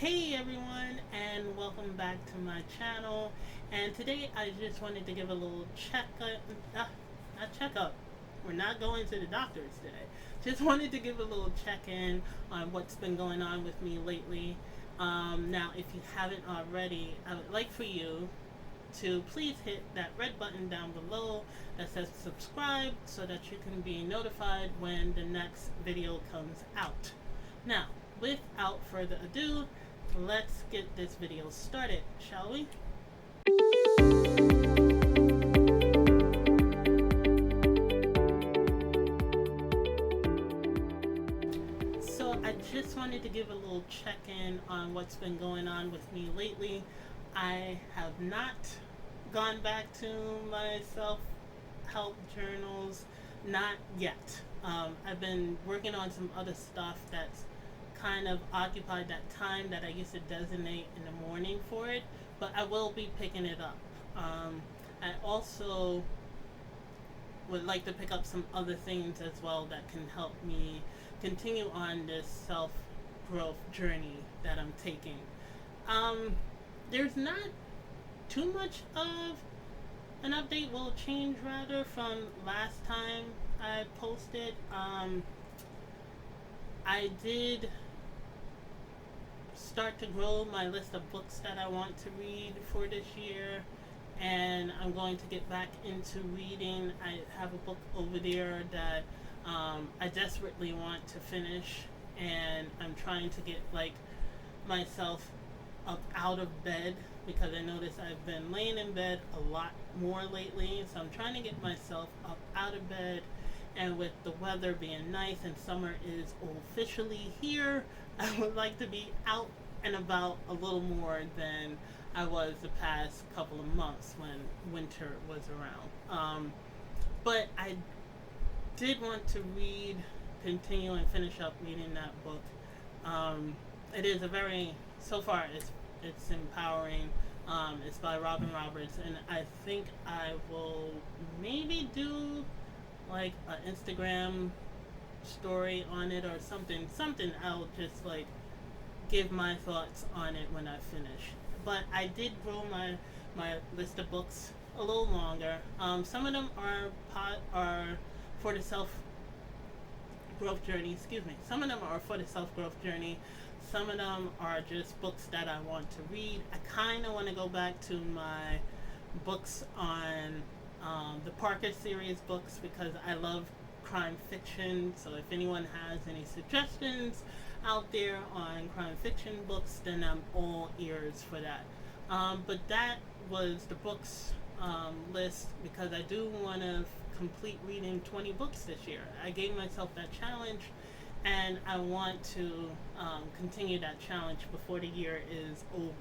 Hey everyone, and welcome back to my channel. And today I just wanted to give a little not checkup. We're not going to the doctors today. Just wanted to give a little check-in on what's been going on with me lately. Now, if you haven't already, I would like for you to please hit that red button down below that says subscribe so that you can be notified when the next video comes out. Now, without further ado, let's get this video started, shall we? So I just wanted to give a little check-in on what's been going on with me lately. I have not gone back to my self-help journals, not yet. I've been working on some other stuff that's kind of occupied that time that I used to designate in the morning for it, but I will be picking it up. I also would like to pick up some other things as well that can help me continue on this self growth journey that I'm taking. Um, there's not too much of an update, will change rather from last time I posted. I did start to grow my list of books that I want to read for this year, and I'm going to get back into reading. I have a book over there that I desperately want to finish, and I'm trying to get like myself up out of bed because I notice I've been laying in bed a lot more lately. So I'm trying to get myself up out of bed, and with the weather being nice and summer is officially here, I would like to be out and about a little more than I was the past couple of months when winter was around. But I did want to continue and finish up reading that book. It is a very, so far it's empowering. It's by Robin Roberts, and I think I will maybe do like an Instagram story on it or something. I'll just like give my thoughts on it when I finish. But I did grow my list of books a little longer. Some of them are for the self growth journey. Excuse me. Some of them are for the self growth journey. Some of them are just books that I want to read. I kind of want to go back to my books on the Parker series books because I love crime fiction. So if anyone has any suggestions out there on crime fiction books, then I'm all ears for that. But that was the books list because I do want to complete reading 20 books this year. I gave myself that challenge, and I want to continue that challenge before the year is over.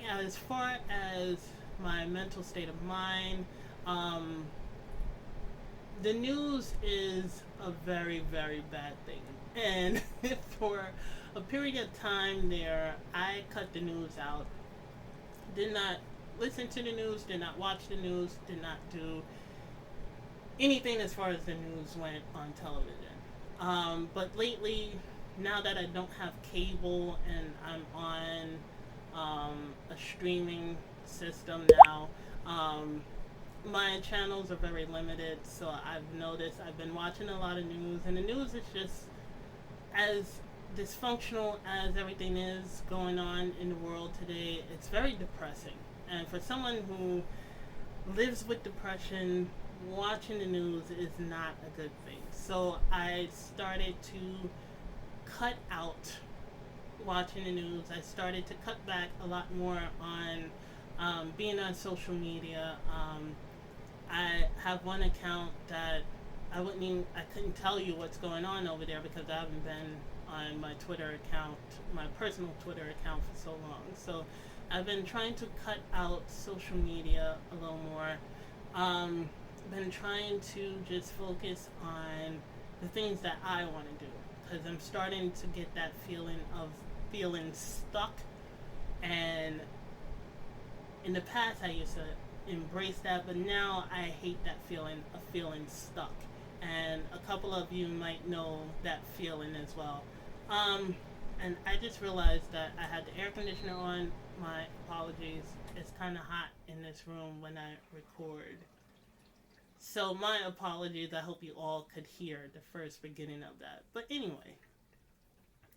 As far as my mental state of mind, the news is a very, very bad thing. And for a period of time there, I cut the news out. Did not listen to the news, did not watch the news, did not do anything as far as the news went on television. But lately, now that I don't have cable and I'm on a streaming system now, my channels are very limited, so I've noticed I've been watching a lot of news, and the news is just as dysfunctional as everything is going on in the world today. It's very depressing, and for someone who lives with depression, watching the news is not a good thing. So I started to cut out watching the news. I started to cut back a lot more on being on social media. I have one account that I couldn't tell you what's going on over there because I haven't been on my Twitter account, my personal Twitter account for so long. So I've been trying to cut out social media a little more. Been trying to just focus on the things that I want to do because I'm starting to get that feeling of feeling stuck. And in the past I used to embrace that, but now I hate that feeling of feeling stuck. And a couple of you might know that feeling as well. and I just realized that I had the air conditioner on. My apologies. It's kind of hot in this room when I record. So, my apologies. I hope you all could hear the first beginning of that. But anyway,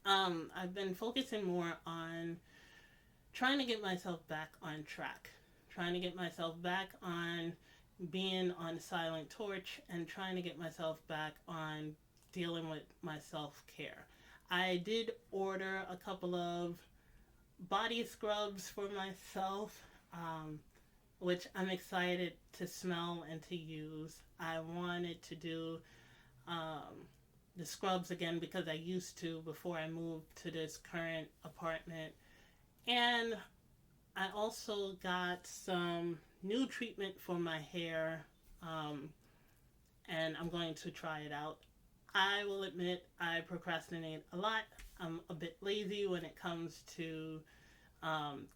I've been focusing more on trying to get myself back on track, trying to get myself back on being on Silent Torch, and trying to get myself back on dealing with my self care. I did order a couple of body scrubs for myself, which I'm excited to smell and to use. I wanted to do um, the scrubs again because I used to before I moved to this current apartment. And I also got some new treatment for my hair, um, and I'm going to try it out. I will admit I procrastinate a lot. I'm a bit lazy when it comes to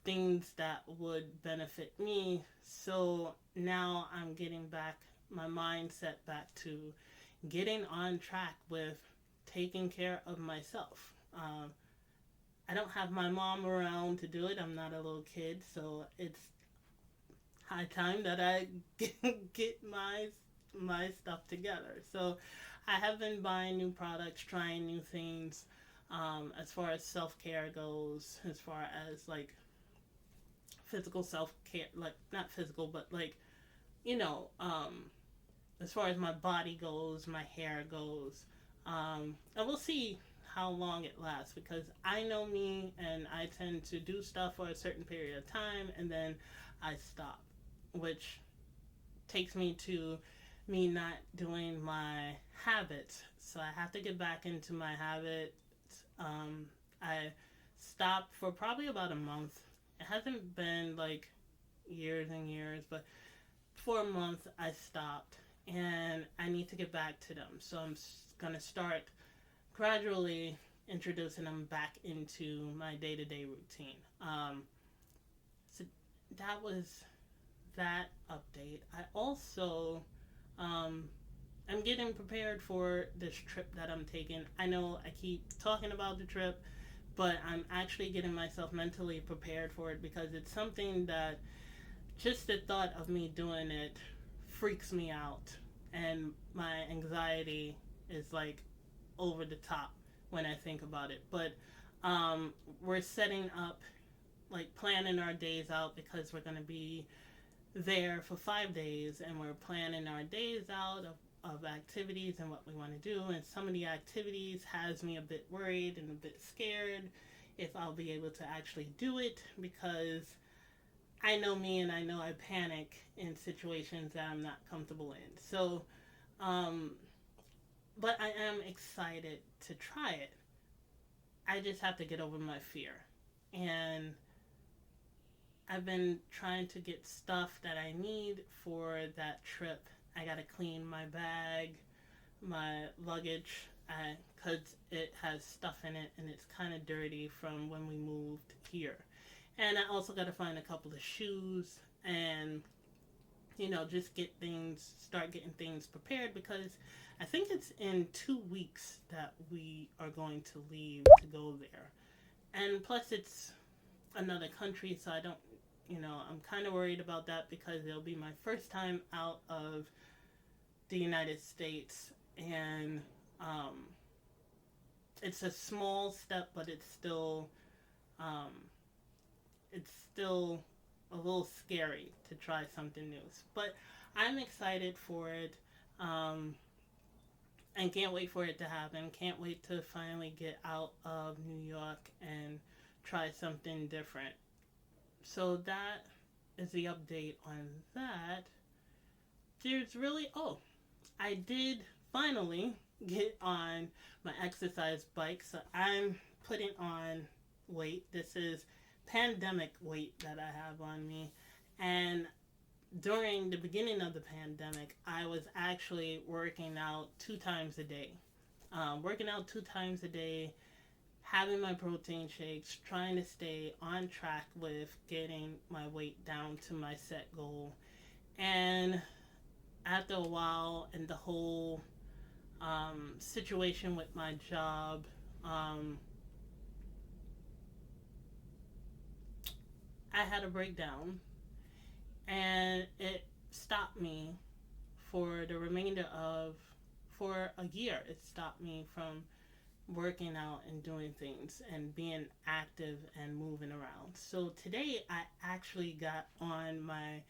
things that would benefit me. So now I'm getting back my mindset back to getting on track with taking care of myself. I don't have my mom around to do it. I'm not a little kid, so it's high time that I get my stuff together. So I have been buying new products, trying new things. As far as self care goes, as far as like physical self care, like not physical, but like you know, as far as my body goes, my hair goes, and we'll see how long it lasts because I know me and I tend to do stuff for a certain period of time and then I stop, which takes me to me not doing my habits. So I have to get back into my habits. I stopped for probably about a month. It hasn't been like years and years, but for a month I stopped and I need to get back to them. So I'm gonna start gradually introducing them back into my day to day routine. So that was that update. I also um, I'm getting prepared for this trip that I'm taking. I know I keep talking about the trip, but I'm actually getting myself mentally prepared for it because it's something that just the thought of me doing it freaks me out, and my anxiety is like over the top when I think about it. But we're setting up, like planning our days out because we're going to be there for 5 days and we're planning our days out of activities and what we want to do. And some of the activities has me a bit worried and a bit scared if I'll be able to actually do it because I know me and I know I panic in situations that I'm not comfortable in. So, um, but I am excited to try it. I just have to get over my fear. And I've been trying to get stuff that I need for that trip. I gotta clean my bag, my luggage, because it has stuff in it and it's kind of dirty from when we moved here. And I also gotta find a couple of shoes and just start getting things prepared because I think it's in 2 weeks that we are going to leave to go there. And plus, it's another country, so I don't, I'm kind of worried about that because it'll be my first time out of the United States. And it's a small step, but um, it's still a little scary to try something new. But I'm excited for it. And can't wait for it to happen. Can't wait to finally get out of New York and try something different. So that is the update on that. There's really, I did finally get on my exercise bike. So I'm putting on weight. This is pandemic weight that I have on me. And during the beginning of the pandemic, I was actually working out 2 times a day. Working out 2 times a day, having my protein shakes, trying to stay on track with getting my weight down to my set goal. And after a while, and the whole situation with my job, I had a breakdown, and it stopped me for the remainder of for a year. It stopped me from working out and doing things and being active and moving around. So today I actually got on my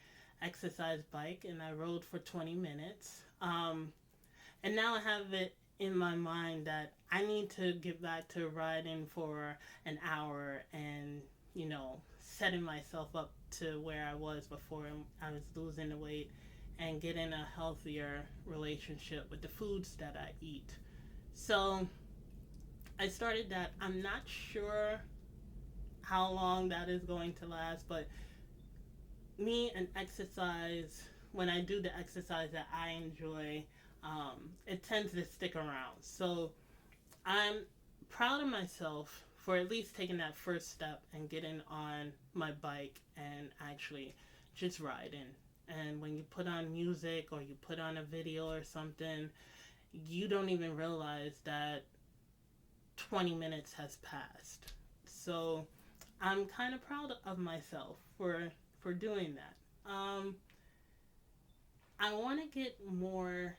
exercise bike and I rode for 20 minutes. And now I have it in my mind that I need to get back to riding for an hour and, setting myself up to where I was before I was losing the weight and getting a healthier relationship with the foods that I eat. So I started that. I'm not sure how long that is going to last, but me and exercise, when I do the exercise that I enjoy, it tends to stick around. So I'm proud of myself for at least taking that first step and getting on my bike and actually just riding. And when you put on music or you put on a video or something, you don't even realize that 20 minutes has passed. So I'm kind of proud of myself for doing that. I want to get more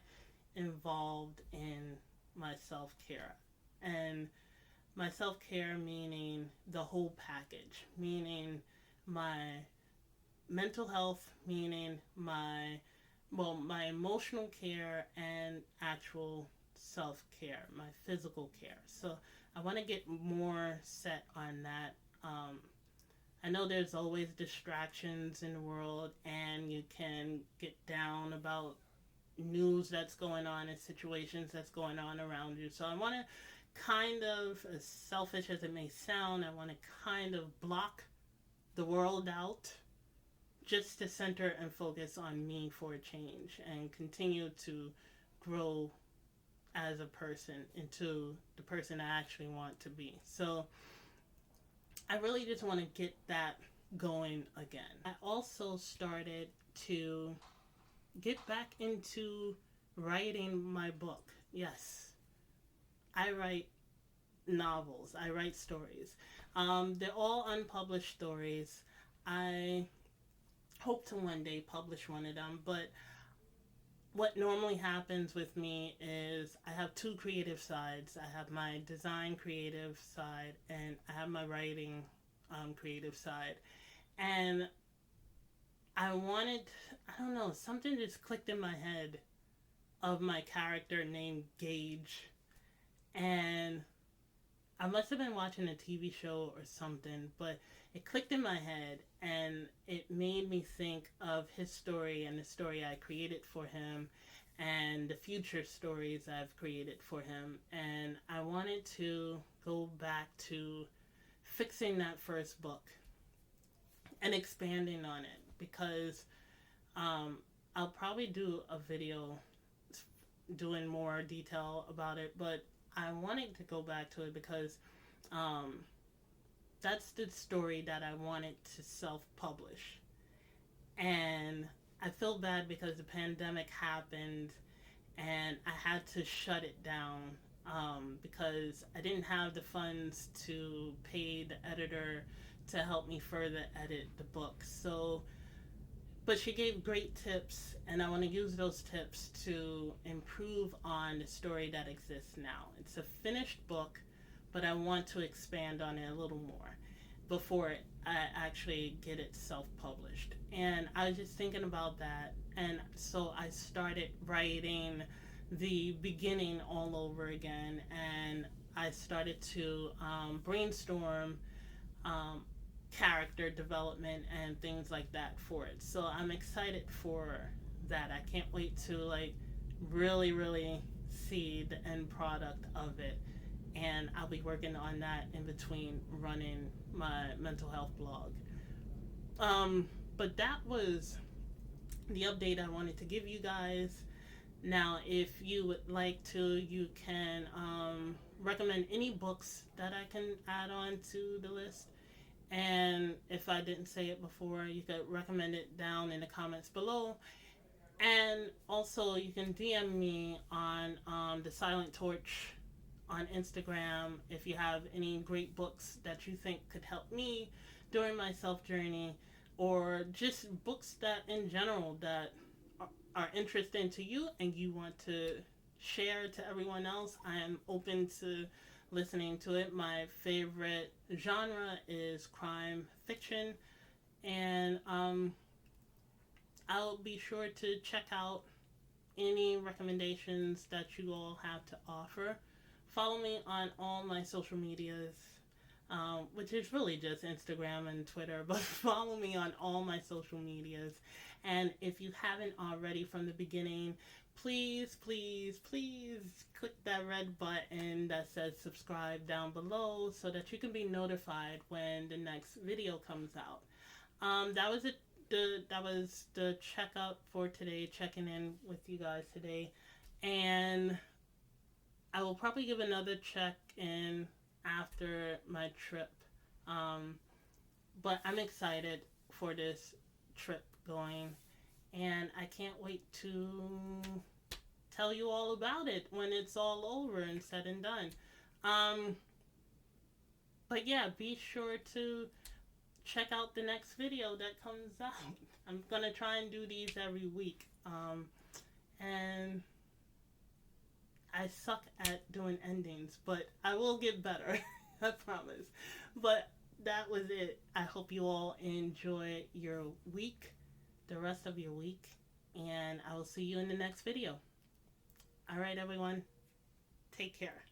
involved in my self care, and my self care meaning the whole package, meaning my mental health, meaning my emotional care and actual self care, my physical care. So I want to get more set on that. I know there's always distractions in the world, and you can get down about news that's going on and situations that's going on around you. So I want to kind of, as selfish as it may sound, I want to kind of block the world out just to center and focus on me for a change and continue to grow as a person into the person I actually want to be. So I really just want to get that going again. I also started to get back into writing my book. Yes, I write novels, I write stories. They're all unpublished stories. I hope to one day publish one of them, but what normally happens with me is I have two creative sides. I have my design creative side and I have my writing creative side. And I wanted, I don't know, something just clicked in my head of my character named Gage. And I must have been watching a TV show or something, but it clicked in my head and it made me think of his story and the story I created for him and the future stories I've created for him. And I wanted to go back to fixing that first book and expanding on it because I'll probably do a video doing more detail about it, but I wanted to go back to it because um, that's the story that I wanted to self-publish. And I feel bad because the pandemic happened and I had to shut it down because I didn't have the funds to pay the editor to help me further edit the book. So, but she gave great tips, and I want to use those tips to improve on the story that exists now. It's a finished book, but I want to expand on it a little more before I actually get it self-published. And I was just thinking about that, and so I started writing the beginning all over again, and I started to brainstorm um, character development and things like that for it. So I'm excited for that. I can't wait to really see the end product of it. And I'll be working on that in between running my mental health blog. But that was the update I wanted to give you guys. Now, if you would like to, you can recommend any books that I can add on to the list. And if I didn't say it before, you could recommend it down in the comments below. And also, you can DM me on the Silent Torch on Instagram if you have any great books that you think could help me during my self journey, or just books that in general that are interesting to you and you want to share to everyone else. I am open to listening to it. My favorite genre is crime fiction, and I'll be sure to check out any recommendations that you all have to offer. Follow me on all my social medias, which is really just Instagram and Twitter, but follow me on all my social medias. And if you haven't already from the beginning, please, please, please click that red button that says subscribe down below so that you can be notified when the next video comes out. That was it. That was the checkup for today, checking in with you guys today. And I will probably give another check in after my trip. Um, but I'm excited for this trip going, and I can't wait to tell you all about it when it's all over and said and done. Um, but yeah, be sure to check out the next video that comes out. I'm gonna try and do these every week. And I suck at doing endings, but I will get better. I promise. But that was it. I hope you all enjoy your week, the rest of your week, and I will see you in the next video. All right, everyone. Take care.